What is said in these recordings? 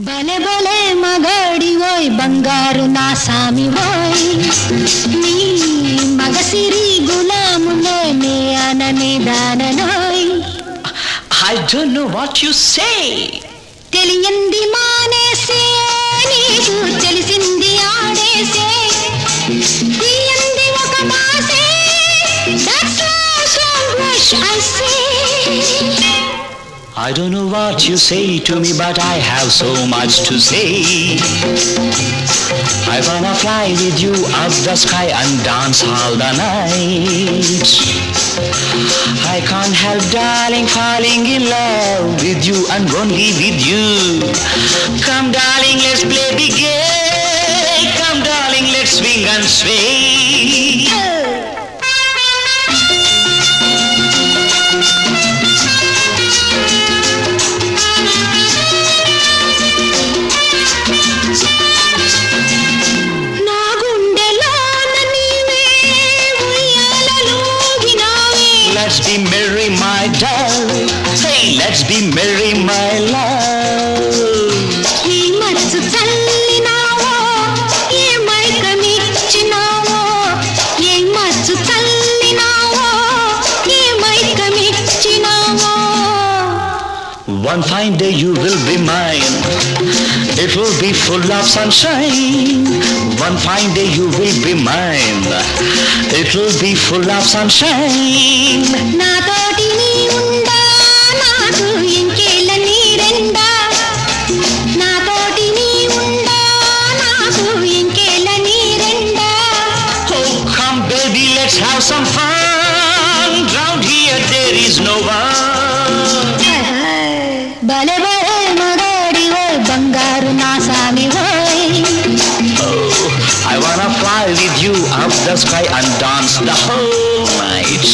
భలే భలే మగాడి ఓయ్ బంగారు నా సామి ఓయ్ నీ మగసిరి గులాములే నే అననే దాననోయ్. I don't know what you say. తెలియంది మానేసే నీకు తెలిసింది ఆడేసే తీయంది ఒక మాసే that's all so much I say. I don't know what you say to me, but I have so much to say. I wanna fly with you up the sky and dance all the night. I can't help, darling, falling in love with you and only with you. Come, darling, let's play the game. Come, darling, let's swing and sway. Let's be merry, my darling. Say, let's be merry, my love. ఈ మనసు చల్లినావో ఏ మైకమిచ్చినావో ఏ మనసు చల్లినావో ఏ మైకమిచ్చినావో. One fine day you will be mine. It will be full of sunshine. One fine day you will be mine. It will be full of sunshine. నాతోటి నీ ఉండా నాకు ఇంకేళ్ళ నీరెండా నాతోటి నీ ఉండా నాకు ఇంకేళ్ళ నీరెండా. Oh, come baby, let's have some fun. Round here there is no one. భలే భలే మగాడి ఓయ్ బంగారు నా సామి ఓయ్. Oh, I wanna fly with you up the sky and dance the whole night.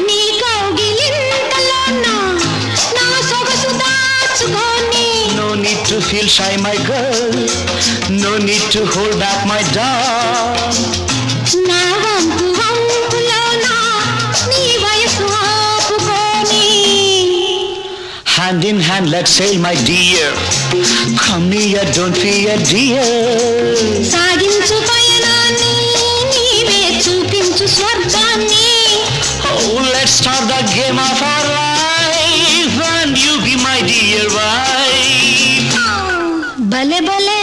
నీ కౌగిలింతలోన నా సొగసు దాచుకొని No need to feel shy, my girl. No need to hold back, my doll. నా వంపు వంపులోన నీ వయసు ఆపుకొని Hand in hand, let's sail, my dear. Come near, don't fear, dear. సాగించు పయనాన్ని నీవే చూపించు స్వర్గాన్ని. Oh, let's start the game of our life, and you be my dear wife. భలే భలే